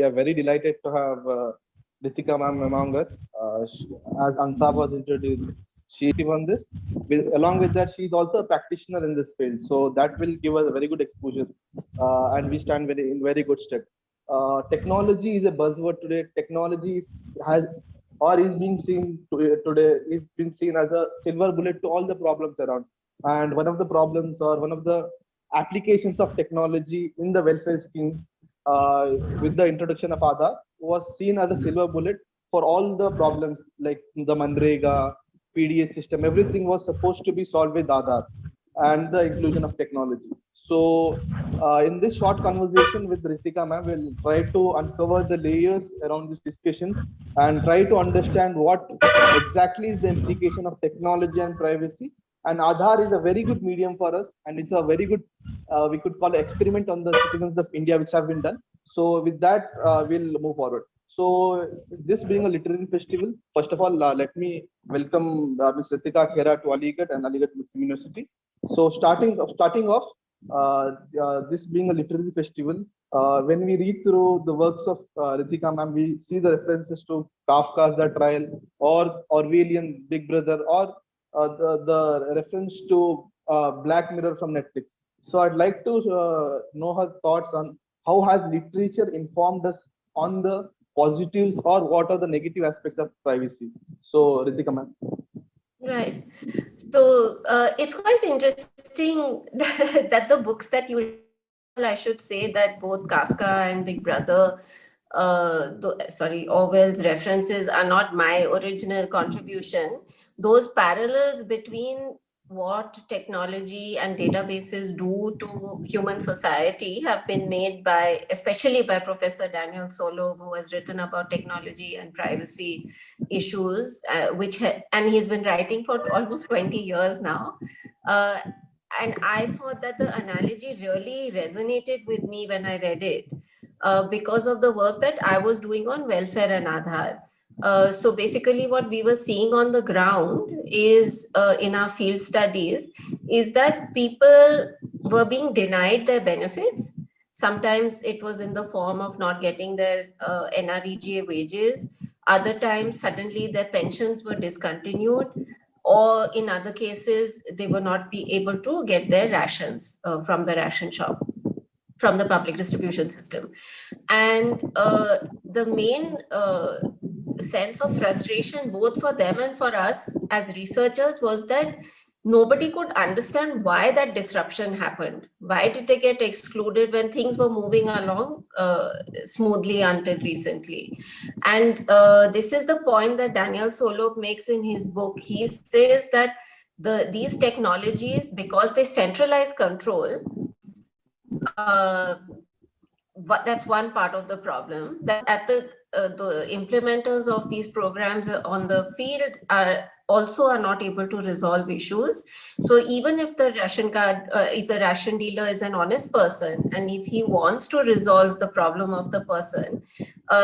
we are very delighted to have Ritika ma'am among us. As Ansab was introduced, she on this. Along with that, she is also a practitioner in this field. So that will give us a very good exposure, and we stand in very good stead. Technology is a buzzword today. Technology has or is being seen today is being seen as a silver bullet to all the problems around. And one of the problems or one of the applications of technology in the welfare schemes with the introduction of Aadhaar was seen as a silver bullet for all the problems like the Manrega, PDA system. Everything was supposed to be solved with Aadhaar and the inclusion of technology. So, in this short conversation with Ritika ma'am, we'll try to uncover the layers around this discussion and try to understand what exactly is the implication of technology and privacy. And Aadhaar is a very good medium for us, and it's a very good, we could call experiment on the citizens of India, which have been done. So, with that, we'll move forward. So, this being a literary festival, first of all, let me welcome Ms. Ritika Khera to Aligarh and Aligarh Muslim University. So, starting off, this being a literary festival, when we read through the works of Ritika ma'am, we see the references to Kafka's The Trial or Orwellian Big Brother or the reference to Black Mirror from Netflix. So I'd like to know her thoughts on how has literature informed us on the positives or what are the negative aspects of privacy. So Ritika ma'am. Right. So it's quite interesting that the books that you, I should say that both Kafka and Big Brother, Orwell's references are not my original contribution. Those parallels between what technology and databases do to human society have been made by, especially by Professor Daniel Solove, who has written about technology and privacy issues, and he's been writing for almost 20 years now. And I thought that the analogy really resonated with me when I read it because of the work that I was doing on welfare and Aadhaar. So basically what we were seeing on the ground is in our field studies is that people were being denied their benefits. Sometimes it was in the form of not getting their NREGA wages. Other times suddenly their pensions were discontinued, or in other cases they were not be able to get their rations from the ration shop, from the public distribution system. And the main sense of frustration, both for them and for us as researchers, was that nobody could understand why that disruption happened. Why did they get excluded when things were moving along smoothly until recently? And this is the point that Daniel Solove makes in his book. He says that these technologies, because they centralize control, that's one part of the problem. That at the implementers of these programs on the field are not able to resolve issues. So even if the if the ration dealer is an honest person, and if he wants to resolve the problem of the person,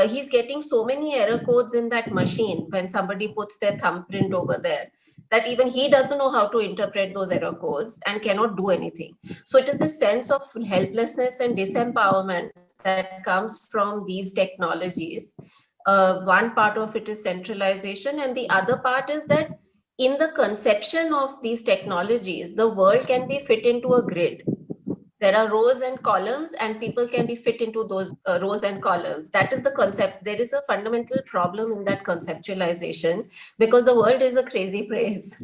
he's getting so many error codes in that machine when somebody puts their thumbprint over there, that even he doesn't know how to interpret those error codes and cannot do anything. So it is this sense of helplessness and disempowerment that comes from these technologies. One part of it is centralization, and the other part is that in the conception of these technologies, the world can be fit into a grid. There are rows and columns, and people can be fit into those rows and columns. That is the concept. There is a fundamental problem in that conceptualization, because the world is a crazy place.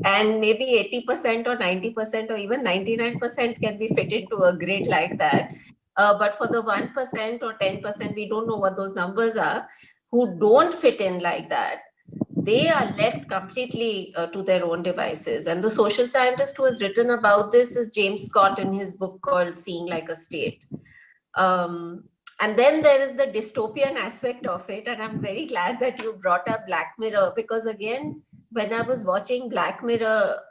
And maybe 80% or 90% or even 99% can be fit into a grid like that. But for the 1% or 10%, we don't know what those numbers are, who don't fit in like that, they are left completely to their own devices. And the social scientist who has written about this is James Scott in his book called Seeing Like a State. And then there is the dystopian aspect of it. And I'm very glad that you brought up Black Mirror, because again, when I was watching Black Mirror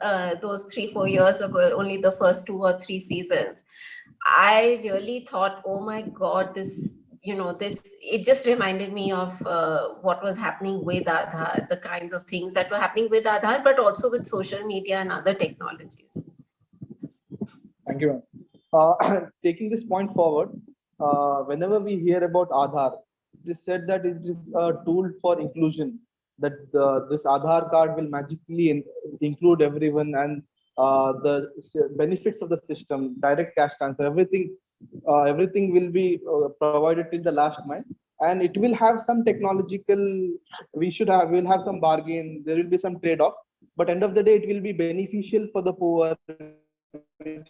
those 3-4 years ago, only the first 2 or 3 seasons, I really thought, oh my God, it just reminded me of what was happening with Aadhaar, the kinds of things that were happening with Aadhaar, but also with social media and other technologies. Thank you, ma'am. Taking this point forward, whenever we hear about Aadhaar, it is said that it is a tool for inclusion. That this Aadhaar card will magically include everyone, and the benefits of the system, direct cash transfer, everything will be provided till the last mile, and it will have some technological. We'll have some bargain. There will be some trade off, but end of the day, it will be beneficial for the poor. It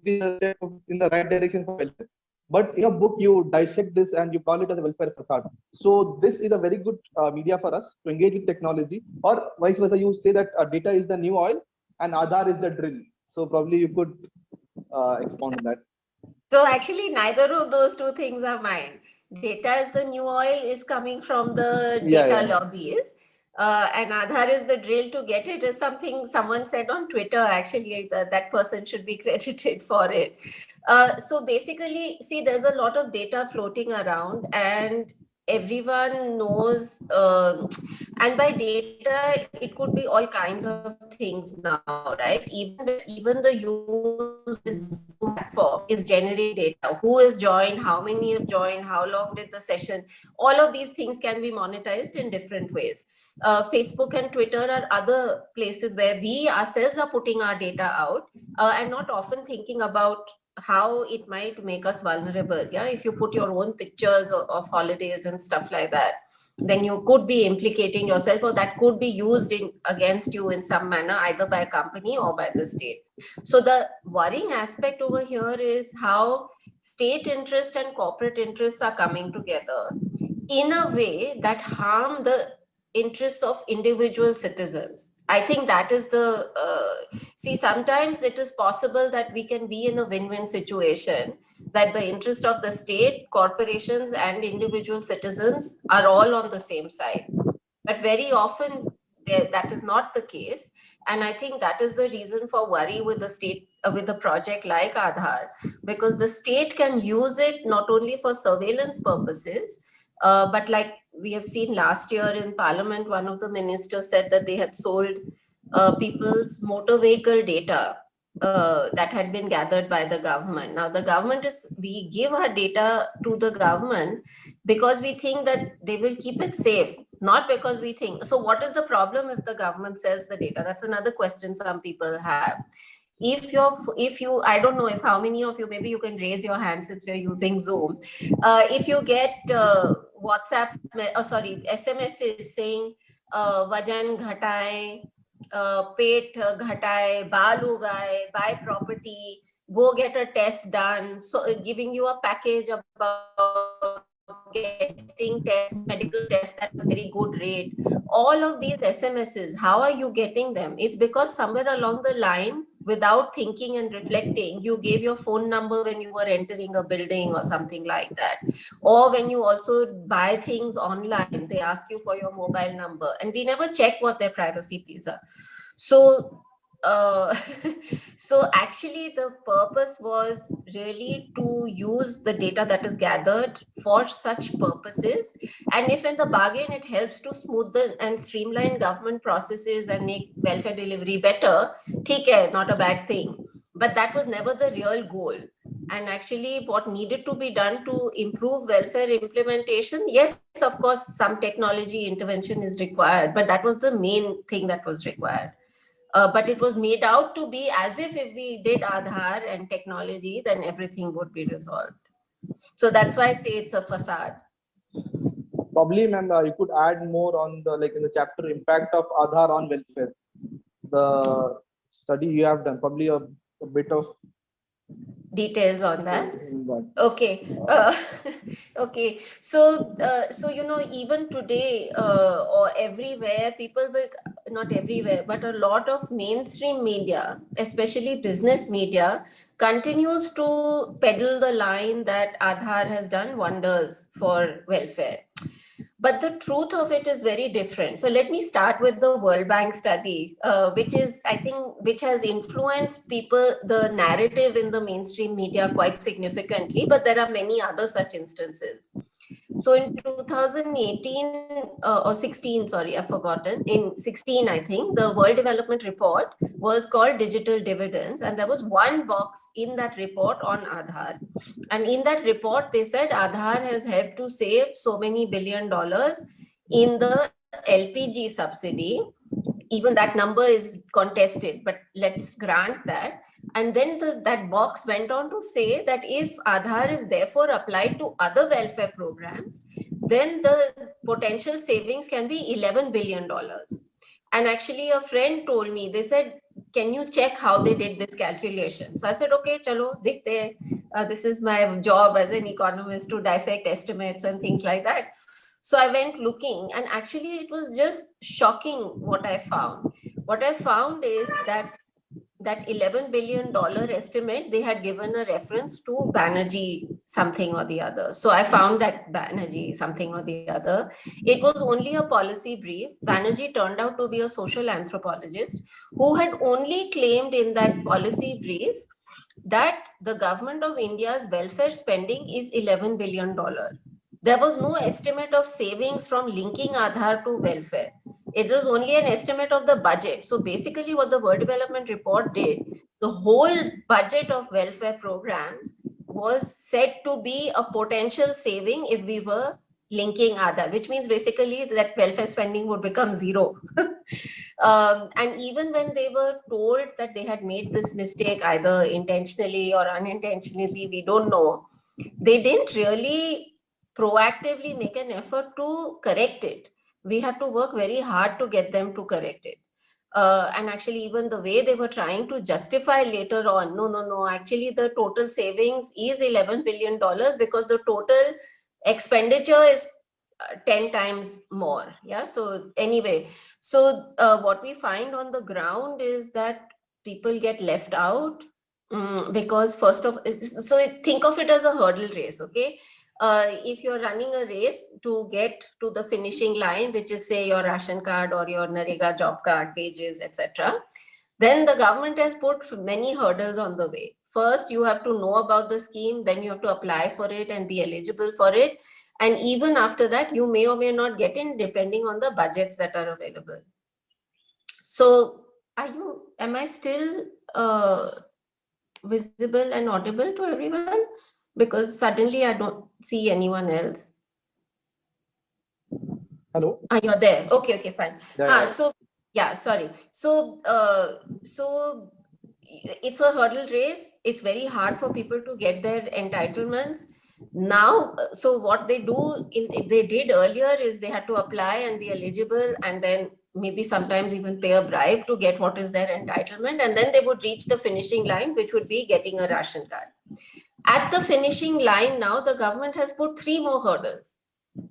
is a step in the right direction for welfare. But in a book, you dissect this and you call it as a welfare facade. So this is a very good media for us to engage with technology, or vice versa. You say that data is the new oil and Aadhaar is the drill. So probably you could expound on that. So actually, neither of those two things are mine. Data is the new oil is coming from the Yeah, data yeah. lobbies. And Aadhaar is the drill to get it is something someone said on Twitter. Actually, that person should be credited for it. So basically, see, there's a lot of data floating around, and everyone knows. And by data, it could be all kinds of things now, right? Even the use platform is generating data. Who is joined? How many have joined? How long did the session? All of these things can be monetized in different ways. Facebook and Twitter are other places where we ourselves are putting our data out and not often thinking about how it might make us vulnerable. Yeah, if you put your own pictures of holidays and stuff like that, then you could be implicating yourself, or that could be used against you in some manner, either by a company or by the state. So the worrying aspect over here is how state interest and corporate interests are coming together in a way that harm the interests of individual citizens. I think that is the see, sometimes it is possible that we can be in a win-win situation, that the interest of the state, corporations, and individual citizens are all on the same side. But very often that is not the case. And I think that is the reason for worry with the state, with a project like Aadhaar, because the state can use it not only for surveillance purposes, but like we have seen last year in Parliament, one of the ministers said that they had sold people's motor vehicle data that had been gathered by the government. Now, the government we give our data to the government because we think that they will keep it safe, not because we think. So, what is the problem if the government sells the data? That's another question some people have. If you, I don't know if how many of you, maybe you can raise your hand since we're using Zoom. If you get WhatsApp, sorry, SMSs saying vajan ghataye, पेट घटाए, बाल उगाए, buy property, go get a test done, so giving you a package about getting tests, medical tests at a very good rate. All of these SMSs, how are you getting them? It's because somewhere along the line, without thinking and reflecting, you gave your phone number when you were entering a building or something like that. Or when you also buy things online, they ask you for your mobile number, and we never check what their privacy policies are. So so actually the purpose was really to use the data that is gathered for such purposes, and if in the bargain it helps to smoothen and streamline government processes and make welfare delivery better, theek hai, not a bad thing. But that was never the real goal. And actually what needed to be done to improve welfare implementation, yes, of course, some technology intervention is required, but that was the main thing that was required. But it was made out to be as if we did Aadhaar and technology, then everything would be resolved. So that's why I say it's a facade. Probably, ma'am, you could add more on the, like in the chapter, impact of Aadhaar on welfare. The study you have done, probably a bit of details on that. that. Okay. Okay. So, you know, even today or everywhere, people will, not everywhere, but a lot of mainstream media, especially business media, continues to peddle the line that Aadhaar has done wonders for welfare. But the truth of it is very different. So let me start with the World Bank study, which is, I think, which has influenced people, the narrative in the mainstream media quite significantly, but there are many other such instances. So in 2018 or 16, sorry, I've forgotten. In 16, I think the World Development Report was called Digital Dividends, and there was one box in that report on Aadhaar. And in that report, they said Aadhaar has helped to save so many $billion in the LPG subsidy. Even that number is contested, but let's grant that. And then that box went on to say that if Aadhaar is therefore applied to other welfare programs, then the potential savings can be $11 billion. And actually, a friend told me, they said, can you check how they did this calculation? So I said, okay, chalo, dikhte hain. This is my job as an economist to dissect estimates and things like that. So I went looking, and actually it was just shocking what I found. What I found is that $11 billion estimate, they had given a reference to Banerjee something or the other. So I found that Banerjee something or the other. It was only a policy brief. Banerjee turned out to be a social anthropologist who had only claimed in that policy brief that the government of India's welfare spending is $11 billion. There was no estimate of savings from linking Aadhaar to welfare. It was only an estimate of the budget. So basically what the World Development Report did, the whole budget of welfare programs was said to be a potential saving if we were linking Aadhaar, which means basically that welfare spending would become zero. And even when they were told that they had made this mistake, either intentionally or unintentionally, we don't know, they didn't really proactively make an effort to correct it. We had to work very hard to get them to correct it. And actually, even the way they were trying to justify later on, no, actually the total savings is $11 billion because the total expenditure is 10 times more. Yeah. So anyway, so what we find on the ground is that people get left out because first of, so think of it as a hurdle race. Okay. If you're running a race to get to the finishing line, which is say your ration card or your Narega job card, wages, etc., then the government has put many hurdles on the way. First, you have to know about the scheme, then you have to apply for it and be eligible for it. And even after that, you may or may not get in depending on the budgets that are available. So am I still visible and audible to everyone? Because suddenly I don't see anyone else. Hello? You're there. Okay, fine. Yeah. Sorry. So it's a hurdle race. It's very hard for people to get their entitlements. Now, so what they did earlier is they had to apply and be eligible, and then maybe sometimes even pay a bribe to get what is their entitlement, and then they would reach the finishing line, which would be getting a ration card. At the finishing line now, the government has put 3 more hurdles.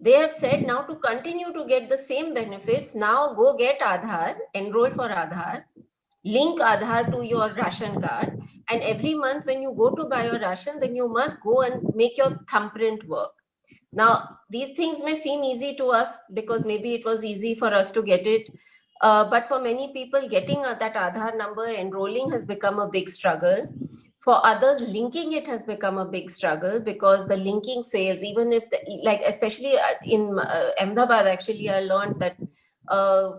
They have said now to continue to get the same benefits, now go get Aadhaar, enroll for Aadhaar, link Aadhaar to your ration card, and every month when you go to buy your ration, then you must go and make your thumbprint work. Now, these things may seem easy to us because maybe it was easy for us to get it. But for many people, getting that Aadhaar number, enrolling has become a big struggle. For others, linking it has become a big struggle because the linking fails, even if, especially in Ahmedabad, actually, I learned that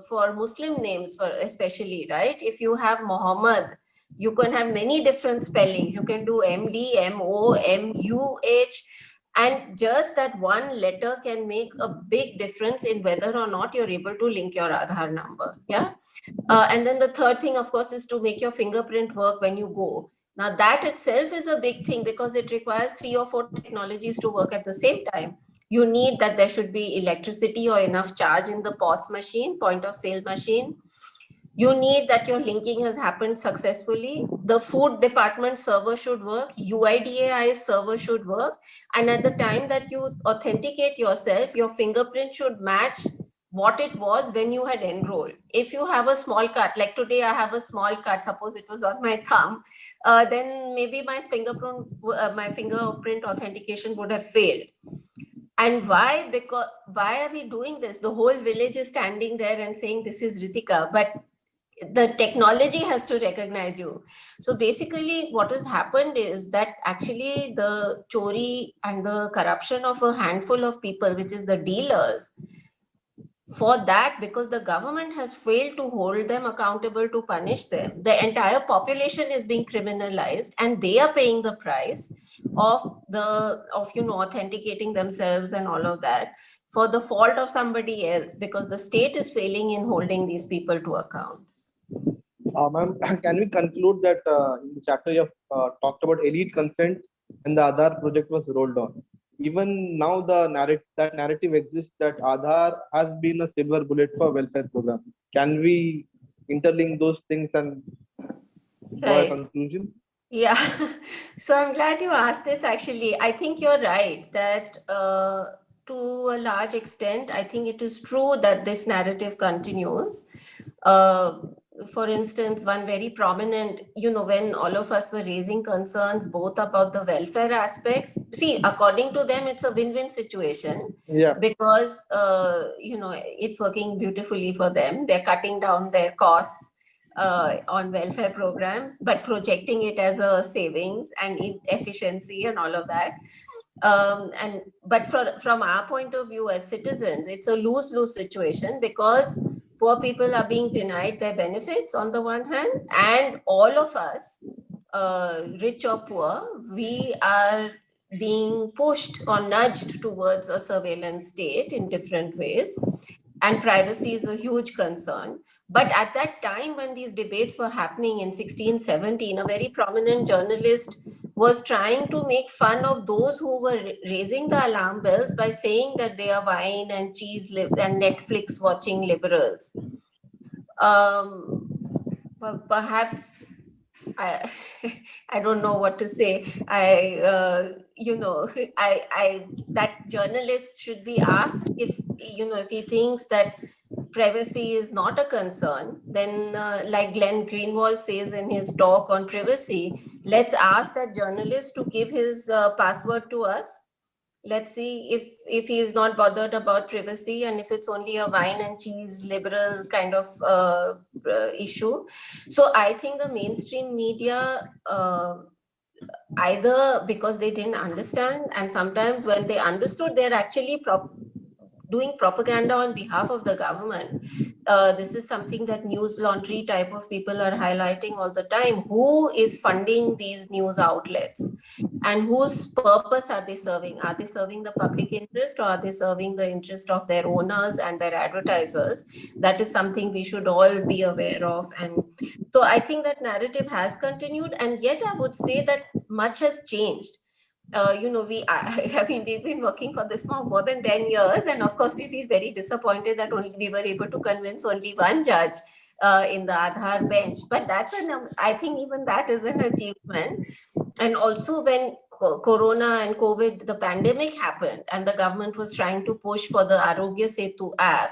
for Muslim names, especially, right? If you have Muhammad, you can have many different spellings. You can do MD, MO, MUH, and just that one letter can make a big difference in whether or not you're able to link your Aadhaar number. Yeah. And then the third thing, of course, is to make your fingerprint work when you go. Now, that itself is a big thing because it requires 3 or 4 technologies to work at the same time. You need that there should be electricity or enough charge in the POS machine, point of sale machine. You need that your linking has happened successfully. The food department server should work. UIDAI server should work. And at the time that you authenticate yourself, your fingerprint should match what it was when you had enrolled. If you have a small cut, like today I have a small cut, suppose it was on my thumb, then maybe my fingerprint authentication would have failed. And why? Because why are we doing this? The whole village is standing there and saying this is Ritika, but the technology has to recognize you. So basically what has happened is that actually the chori and the corruption of a handful of people, which is the dealers, for that, because the government has failed to hold them accountable to punish them, the entire population is being criminalized, and they are paying the price of authenticating themselves and all of that for the fault of somebody else, because the state is failing in holding these people to account. Ma'am, can we conclude that in the chapter you have talked about elite consent and the Aadhaar project was rolled on? Even now, that narrative exists that Aadhaar has been a silver bullet for welfare program. Can we interlink those things and draw a Right. conclusion? Yeah. So I'm glad you asked this actually. I think you're right that to a large extent, I think it is true that this narrative continues. For instance, one very prominent, when all of us were raising concerns both about the welfare aspects, see, according to them, it's a win-win situation Yeah. because, it's working beautifully for them. They're cutting down their costs on welfare programs, but projecting it as a savings and efficiency and all of that. But from our point of view as citizens, it's a lose-lose situation because poor people are being denied their benefits on the one hand, and all of us, rich or poor, we are being pushed or nudged towards a surveillance state in different ways. And privacy is a huge concern. But at that time when these debates were happening in 1617, a very prominent journalist was trying to make fun of those who were raising the alarm bells by saying that they are wine and cheese and Netflix watching liberals. Perhaps I, I don't know what to say. That journalist should be asked if he thinks that privacy is not a concern, then like Glenn Greenwald says in his talk on privacy, let's ask that journalist to give his password to us. Let's see if he is not bothered about privacy and if it's only a wine and cheese liberal kind of issue. So I think the mainstream media, either because they didn't understand, and sometimes when they understood, they're actually doing propaganda on behalf of the government. This is something that news laundry type of people are highlighting all the time. Who is funding these news outlets? And whose purpose are they serving? Are they serving the public interest, or are they serving the interest of their owners and their advertisers? That is something we should all be aware of. And so I think that narrative has continued, and yet I would say that much has changed. I mean, we've been working for this for more than 10 years. And of course, we feel very disappointed that only we were able to convince only one judge in the Aadhaar bench. But I think even that is an achievement. And also when Corona and COVID, the pandemic happened, and the government was trying to push for the Arogya Setu app,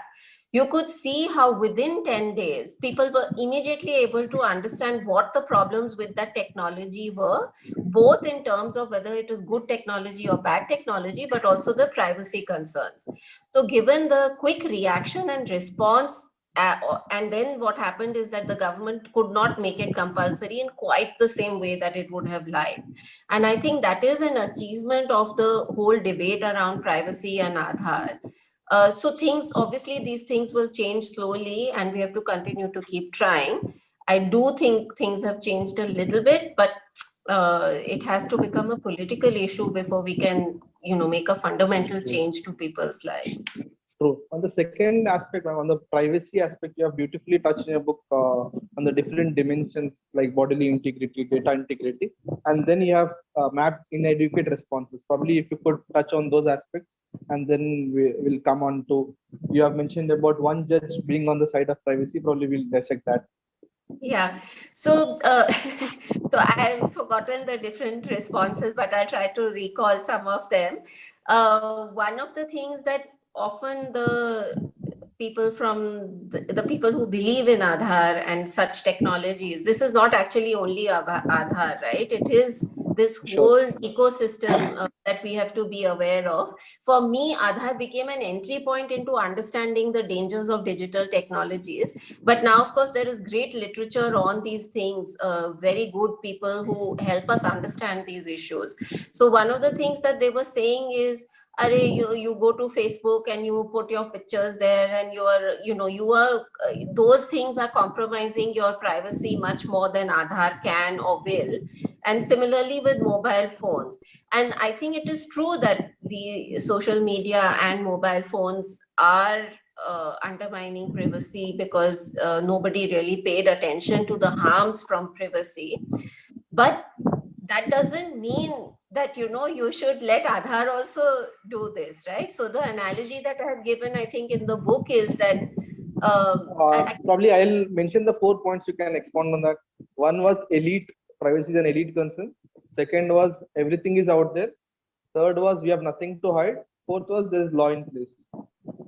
you could see how within 10 days, people were immediately able to understand what the problems with that technology were, both in terms of whether it is good technology or bad technology, but also the privacy concerns. So given the quick reaction and response, and then what happened is that the government could not make it compulsory in quite the same way that it would have liked. And I think that is an achievement of the whole debate around privacy and Aadhaar. So obviously these things will change slowly, and we have to continue to keep trying. I do think things have changed a little bit, but it has to become a political issue before we can, make a fundamental change to people's lives. True. On the second aspect, on the privacy aspect, you have beautifully touched in your book on the different dimensions like bodily integrity, data integrity, and then you have mapped inadequate responses. Probably if you could touch on those aspects, and then we will come on to, you have mentioned about one judge being on the side of privacy. Probably we'll dissect that. Yeah. So, so I've forgotten the different responses, but I'll try to recall some of them. One of the things that often the people from the people who believe in Aadhaar and such technologies, this is not actually only Aadhaar, right? It is this whole ecosystem that we have to be aware of. For me, Aadhaar became an entry point into understanding the dangers of digital technologies. But now, of course, there is great literature on these things, very good people who help us understand these issues. So one of the things that they were saying is, you go to Facebook and you put your pictures there, and those things are compromising your privacy much more than Aadhaar can or will. And similarly with mobile phones. And I think it is true that the social media and mobile phones are undermining privacy because nobody really paid attention to the harms from privacy. But that doesn't mean that you should let Aadhaar also do this, right? So the analogy that I have given, I think, in the book is that probably I'll mention the 4 points. You can expand on that. One was elite privacy is an elite concern. Second was everything is out there. Third was we have nothing to hide. Fourth was there is law in place.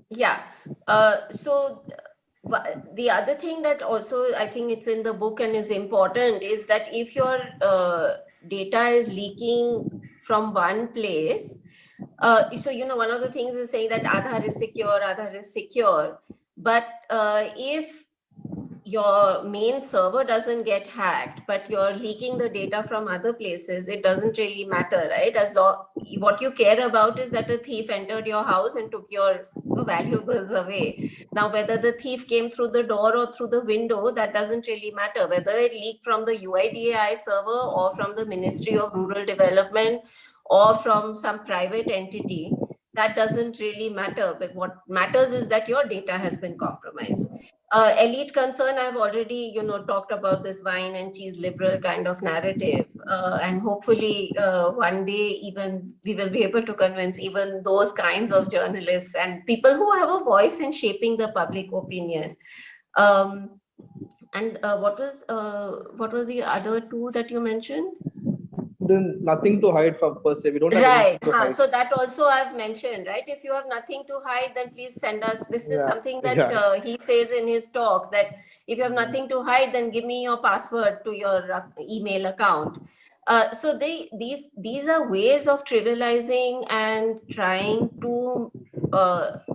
Yeah. So the other thing that also I think it's in the book and is important is that if your data is leaking from one place, so one of the things is saying that Aadhaar is secure, but if your main server doesn't get hacked, but you're leaking the data from other places, it doesn't really matter, right? What you care about is that a thief entered your house and took your valuables away. Now, whether the thief came through the door or through the window, that doesn't really matter. Whether it leaked from the UIDAI server or from the Ministry of Rural Development or from some private entity, that doesn't really matter. But what matters is that your data has been compromised. Elite concern, I've already, talked about this wine and cheese liberal kind of narrative. And hopefully one day even we will be able to convince even those kinds of journalists and people who have a voice in shaping the public opinion. And what was the other two that you mentioned? Then nothing to hide from per se. We don't have Right. anything to hide. So that also I've mentioned, right? If you have nothing to hide, then please send us. This is something that he says in his talk, that if you have nothing to hide, then give me your password to your email account. So these are ways of trivializing and trying to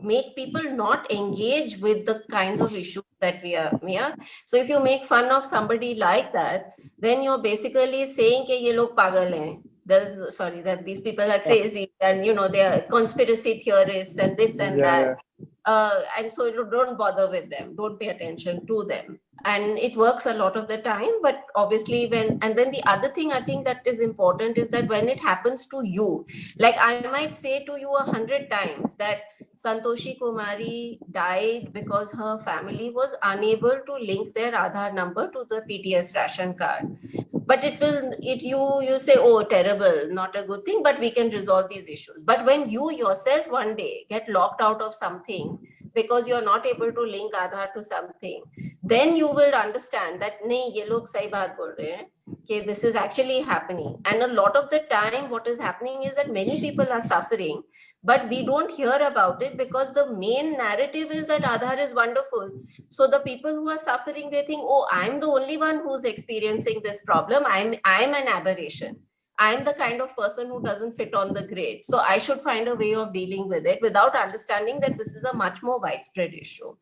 make people not engage with the kinds of issues that we are. Yeah. So if you make fun of somebody like that, then you're basically saying that ye log pagal hain. That these people are crazy and they are conspiracy theorists and this and that. And so don't bother with them, don't pay attention to them. And it works a lot of the time, but obviously then the other thing I think that is important is that when it happens to you, like I might say to you 100 times that Santoshi Kumari died because her family was unable to link their Aadhaar number to the PTS ration card. But you say, oh, terrible, not a good thing, but we can resolve these issues. But when you yourself one day get locked out of something because you're not able to link Aadhaar to something, then you will understand that nahi, ye log sahi baat bol rahe hain, okay, this is actually happening. And a lot of the time what is happening is that many people are suffering, but we don't hear about it because the main narrative is that Aadhaar is wonderful. So the people who are suffering, they think, oh, I'm the only one who's experiencing this problem. I'm an aberration. I'm the kind of person who doesn't fit on the grid. So I should find a way of dealing with it without understanding that this is a much more widespread issue.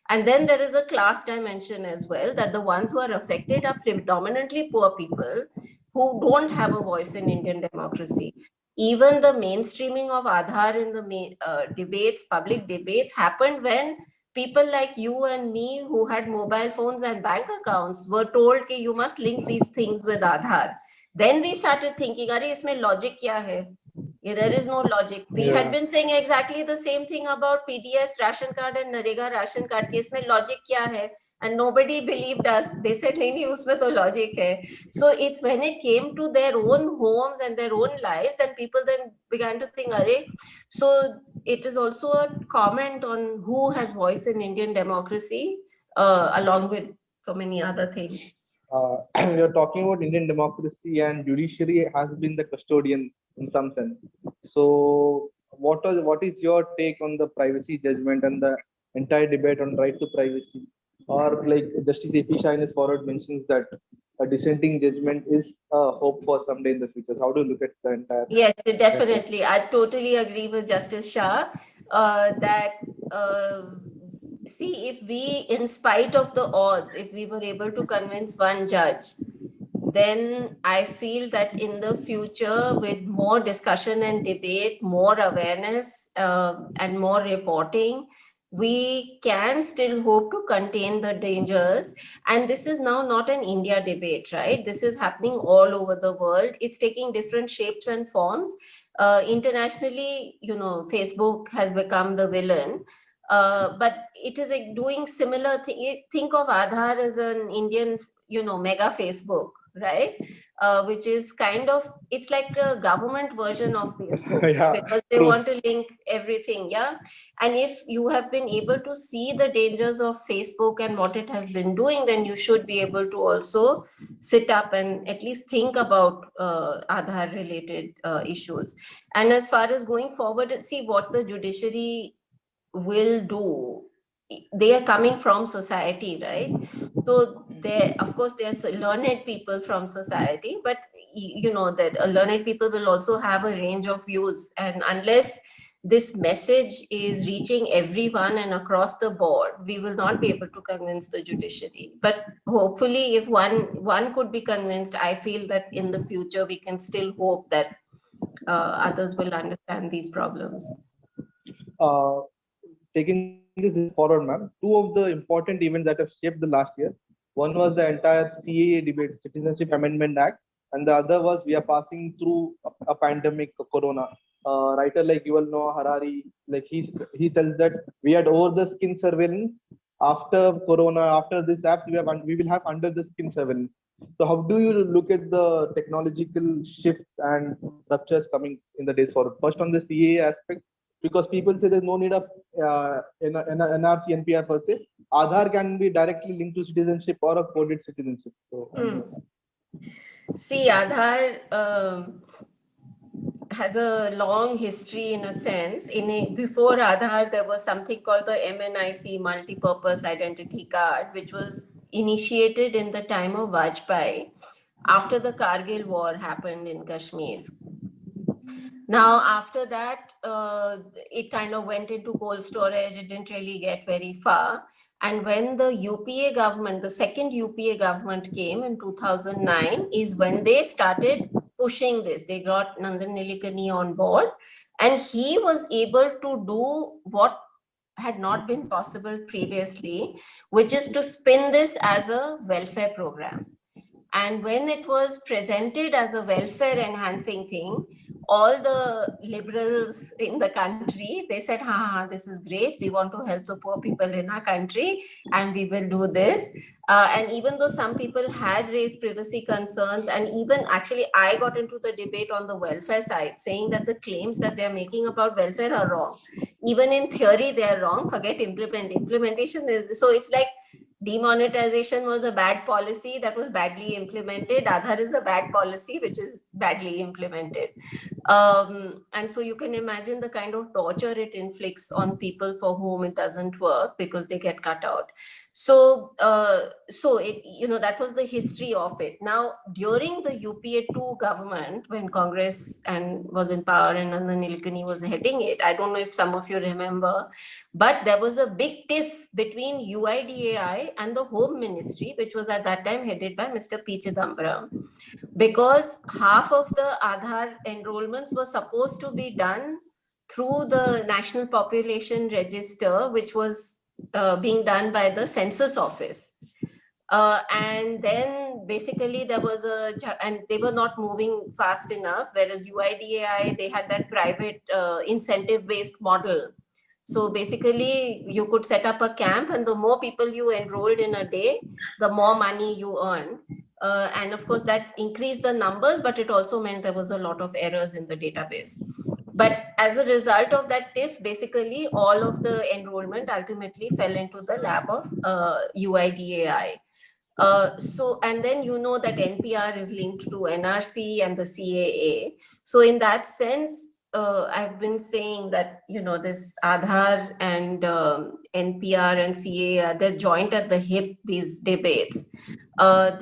And then there is a class dimension as well, that the ones who are affected are predominantly poor people who don't have a voice in Indian democracy. Even the mainstreaming of Aadhaar in the public debates happened when people like you and me who had mobile phones and bank accounts were told that you must link these things with Aadhaar. Then we started thinking, "Arey, isme logic kya hai?" Yeah, there is no logic. We had been saying exactly the same thing about PDS ration card and Narega ration card. Isme logic kya hai? And nobody believed us. They said, nahi, usme to logic hai. So it's when it came to their own homes and their own lives, and people then began to think, Arey. So it is also a comment on who has voice in Indian democracy, along with so many other things. We are talking about Indian democracy, and judiciary has been the custodian in some sense. So what is your take on the privacy judgment and the entire debate on right to privacy? Or like Justice A.P. Shah in his forward mentions that a dissenting judgment is a hope for someday in the future. So how do you look at the entire Yes, matter? definitely. I totally agree with Justice Shah that uh, see, if we, in spite of the odds, if we were able to convince one judge, then I feel that in the future, with more discussion and debate, more awareness, and more reporting, we can still hope to contain the dangers. And this is now not an India debate, right? This is happening all over the world. It's taking different shapes and forms. Internationally, Facebook has become the villain. But it is like doing similar thing. Think of Aadhaar as an Indian, mega Facebook, right? Which is kind of, it's like a government version of Facebook Yeah, because they true. want to link everything. Yeah. And if you have been able to see the dangers of Facebook and what it has been doing, then you should be able to also sit up and at least think about Aadhaar related issues. And as far as going forward, see what the judiciary will do. They are coming from society, right? So there, of course, there's learned people from society, but you know that learned people will also have a range of views, and unless this message is reaching everyone and across the board, we will not be able to convince the judiciary. But hopefully, if one could be convinced, I feel that in the future we can still hope that others will understand these problems. Uh, Taking this forward, ma'am, two of the important events that have shaped the last year. One was the entire CAA debate, Citizenship Amendment Act, and the other was we are passing through a pandemic, Corona. Writer like Yuval Noah Harari, like he tells that we had over the skin surveillance after Corona. After this apps, we will have under the skin surveillance. So how do you look at the technological shifts and ruptures coming in the days forward? First on the CAA aspect, because people say there's no need of NRC, NPR per se. Aadhaar can be directly linked to citizenship or a coded citizenship. So, See, Aadhaar has a long history in a sense. Before Aadhaar, there was something called the MNIC, Multi-Purpose Identity Card, which was initiated in the time of Vajpayee after the Kargil war happened in Kashmir. Now, after that, it kind of went into cold storage. It didn't really get very far. And when the UPA government, the second UPA government came in 2009, is when they started pushing this. They got Nandan Nilikani on board, and he was able to do what had not been possible previously, which is to spin this as a welfare program. And when it was presented as a welfare enhancing thing, all the liberals in the country, they said, ha, this is great. We want to help the poor people in our country and we will do this. And even though some people had raised privacy concerns, and even actually I got into the debate on the welfare side, saying that the claims that they're making about welfare are wrong. Even in theory, they're wrong. Forget implementation is, so it's like demonetization was a bad policy that was badly implemented. Aadhaar is a bad policy which is badly implemented. And so you can imagine the kind of torture it inflicts on people for whom it doesn't work because they get cut out. So it, that was the history of it. Now, during the UPA 2 government, when Congress and was in power and Nandan Nilekani was heading it, I don't know if some of you remember, but there was a big tiff between UIDAI and the Home Ministry, which was at that time headed by Mr. P. Chidambaram, because half of the Aadhaar enrollments were supposed to be done through the National Population Register, which was being done by the Census Office. And then basically there was and they were not moving fast enough, whereas UIDAI, they had that private incentive-based model. So basically, you could set up a camp, and the more people you enrolled in a day, the more money you earn. And of course, that increased the numbers, but it also meant there was a lot of errors in the database. But as a result of that TIF, basically, all of the enrollment ultimately fell into the lap of UIDAI. And then you know that NPR is linked to NRC and the CAA. So in that sense, I've been saying that, this Aadhaar and NPR and CA, they're joint at the hip, these debates. So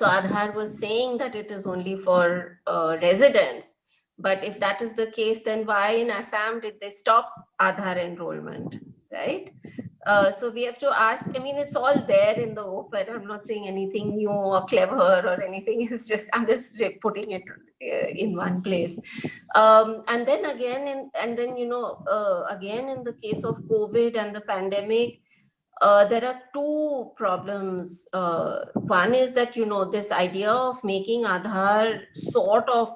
Aadhaar was saying that it is only for residents. But if that is the case, then why in Assam did they stop Aadhaar enrollment, right? So we have to ask, I mean, it's all there in the open. I'm not saying anything new or clever or anything. It's just, I'm just putting it in one place. And then again, again, in the case of COVID and the pandemic, there are two problems. One is that, this idea of making Aadhaar sort of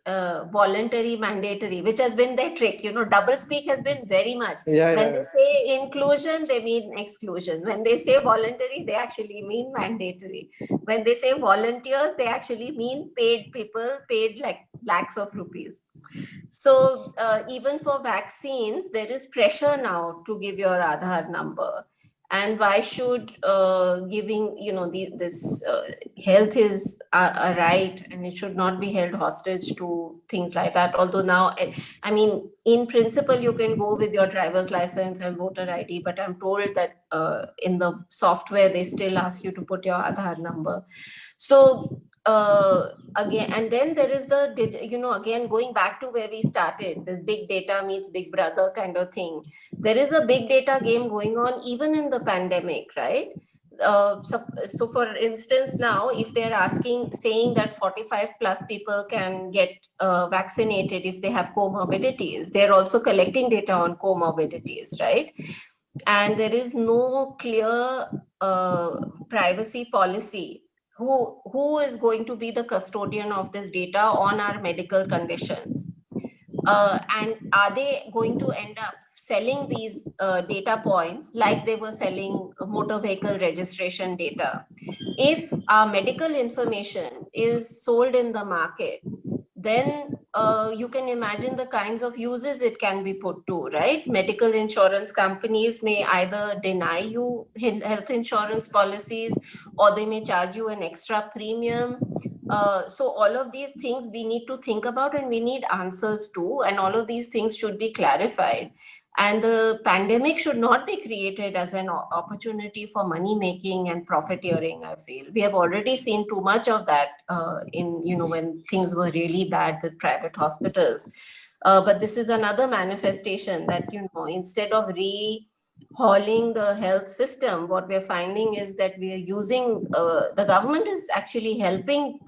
voluntary mandatory, which has been their trick. Double speak has been very much. Yeah, When yeah, they say inclusion, they mean exclusion. When they say voluntary, they actually mean mandatory. When they say volunteers, they actually mean paid people, paid like lakhs of rupees. So even for vaccines, there is pressure now to give your Aadhaar number. And why should giving, this health is a right, and it should not be held hostage to things like that. Although now, I mean, in principle, you can go with your driver's license and voter ID, but I'm told that in the software, they still ask you to put your Aadhaar number. So again, and then there is the, again, going back to where we started, this big data meets big brother kind of thing. There is a big data game going on even in the pandemic, right? So for instance, now if they're saying that 45 plus people can get vaccinated if they have comorbidities, they're also collecting data on comorbidities, right? And there is no clear privacy policy. Who is going to be the custodian of this data on our medical conditions? And are they going to end up selling these data points like they were selling motor vehicle registration data? If our medical information is sold in the market, then you can imagine the kinds of uses it can be put to, right? Medical insurance companies may either deny you health insurance policies, or they may charge you an extra premium. So all of these things we need to think about, and we need answers to, and all of these things should be clarified. And the pandemic should not be created as an opportunity for money making and profiteering. I feel we have already seen too much of that in, when things were really bad with private hospitals. But this is another manifestation that, instead of hauling the health system, what we're finding is that we are using, the government is actually helping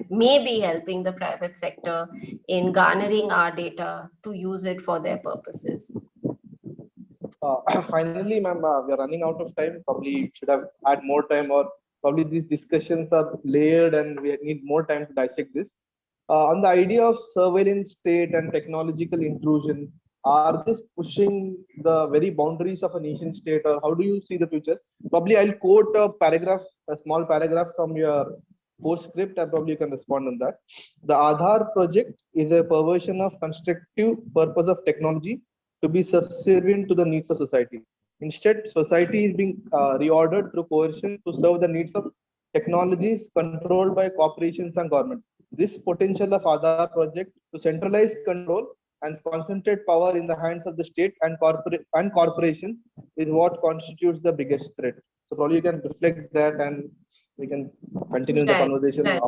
maybe helping the private sector in garnering our data to use it for their purposes. Finally, ma'am, we are running out of time. Probably should have had more time, or probably these discussions are layered and we need more time to dissect this. On the idea of surveillance state and technological intrusion, are this pushing the very boundaries of a nation state, or how do you see the future? Probably I'll quote a small paragraph from your postscript, and probably you can respond on that. The Aadhaar project is a perversion of constructive purpose of technology to be subservient to the needs of society. Instead, society is being reordered through coercion to serve the needs of technologies controlled by corporations and government. This potential of Aadhaar project to centralize control and concentrate power in the hands of the state and corporations is what constitutes the biggest threat. So probably you can reflect that, and we can continue the conversation. Right.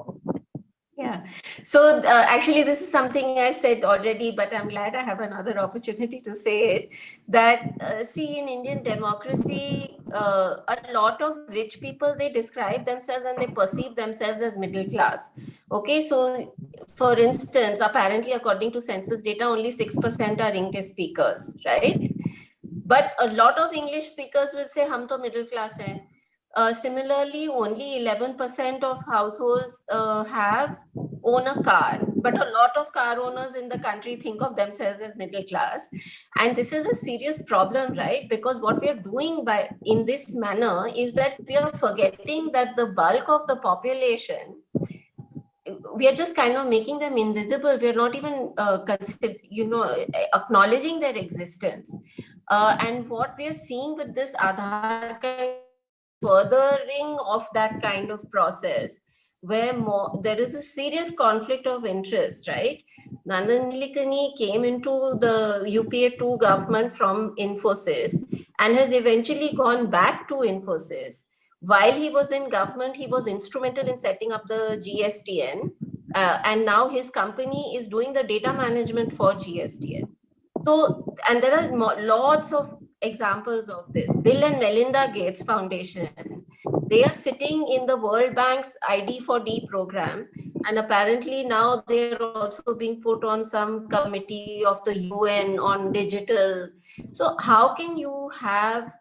Yeah. So actually, this is something I said already, but I'm glad I have another opportunity to say it. That see, in Indian democracy, a lot of rich people, they describe themselves and they perceive themselves as middle class. Okay, so for instance, apparently, according to census data, only 6% are English speakers, right? But a lot of English speakers will say, "Hum to middle class hai." Similarly, only 11% of households own a car, but a lot of car owners in the country think of themselves as middle class, and this is a serious problem, right? Because what we are doing in this manner is that we are forgetting that the bulk of the population, we are just kind of making them invisible. We are not even acknowledging their existence. And what we are seeing with this Aadhaar kind of furthering of that kind of process, where there is a serious conflict of interest, right? Nandan Nilekani came into the UPA2 government from Infosys and has eventually gone back to Infosys. While he was in government, he was instrumental in setting up the GSTN, and now his company is doing the data management for GSTN. So, and there are lots of examples of this. Bill and Melinda Gates Foundation, they are sitting in the World Bank's ID4D program, and apparently now they're also being put on some committee of the UN on digital. So how can you have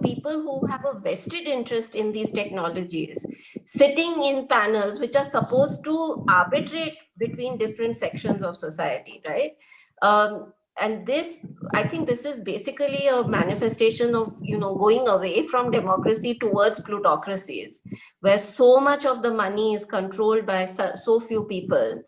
people who have a vested interest in these technologies sitting in panels which are supposed to arbitrate between different sections of society, right? And this, I think this is basically a manifestation of, going away from democracy towards plutocracies, where so much of the money is controlled by so few people.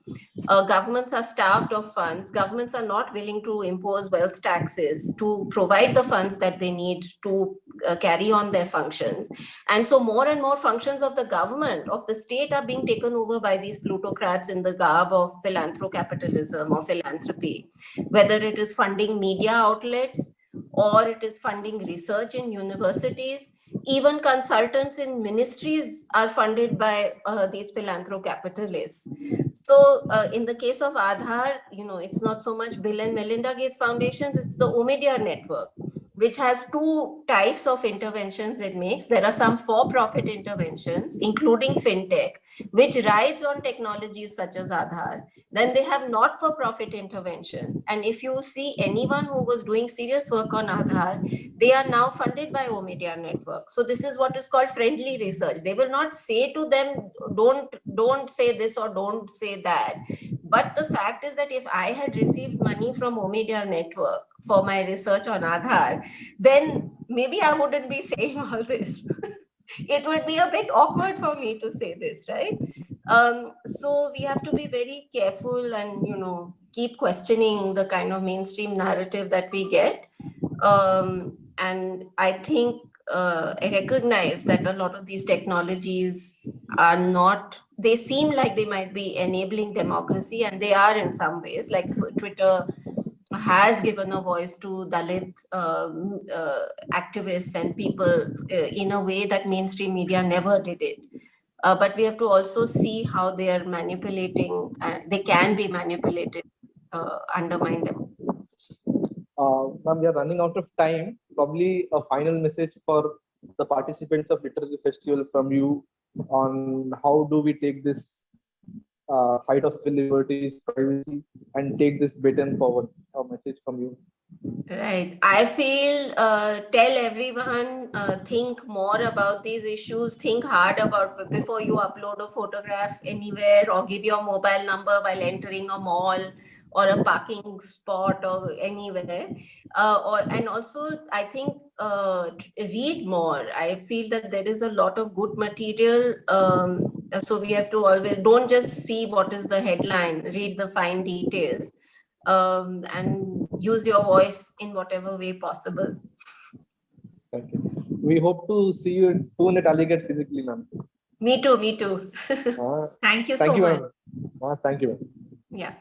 Governments are starved of funds. Governments are not willing to impose wealth taxes to provide the funds that they need to carry on their functions. And so more and more functions of the government, of the state, are being taken over by these plutocrats in the garb of philanthrocapitalism or philanthropy, whether it is funding media outlets or it is funding research in universities. Even consultants in ministries are funded by these philanthrocapitalists. So in the case of Aadhaar, it's not so much Bill and Melinda Gates Foundations, it's the Omidyar network, which has two types of interventions it makes. There are some for-profit interventions, including fintech, which rides on technologies such as Aadhaar. Then they have not-for-profit interventions. And if you see anyone who was doing serious work on Aadhaar, they are now funded by Omidyar network. So this is what is called friendly research. They will not say to them, don't say this or don't say that. But the fact is that if I had received money from Omidyar network for my research on Aadhaar, then maybe I wouldn't be saying all this. It would be a bit awkward for me to say this, right? So we have to be very careful and, keep questioning the kind of mainstream narrative that we get. And I think I recognize that a lot of these technologies are not, they seem like they might be enabling democracy, and they are in some ways. Like Twitter has given a voice to Dalit activists and people in a way that mainstream media never did it. But we have to also see how they are manipulating, they can be manipulated, undermine them. Ma'am, we are running out of time. Probably a final message for the participants of Literary Festival from you on how do we take this fight of civil liberties, privacy, and take this baton forward. A message from you. Right. I feel tell everyone, think more about these issues, think hard about before you upload a photograph anywhere or give your mobile number while entering a mall or a parking spot or anywhere. And also, I think read more. I feel that there is a lot of good material. So we have to always, don't just see what is the headline, read the fine details. And use your voice in whatever way possible. Thank you. We hope to see you soon at Aligarh physically, ma'am. Me too. Thank you so much. Thank you, ma'am. Thank you, ma'am. Yeah.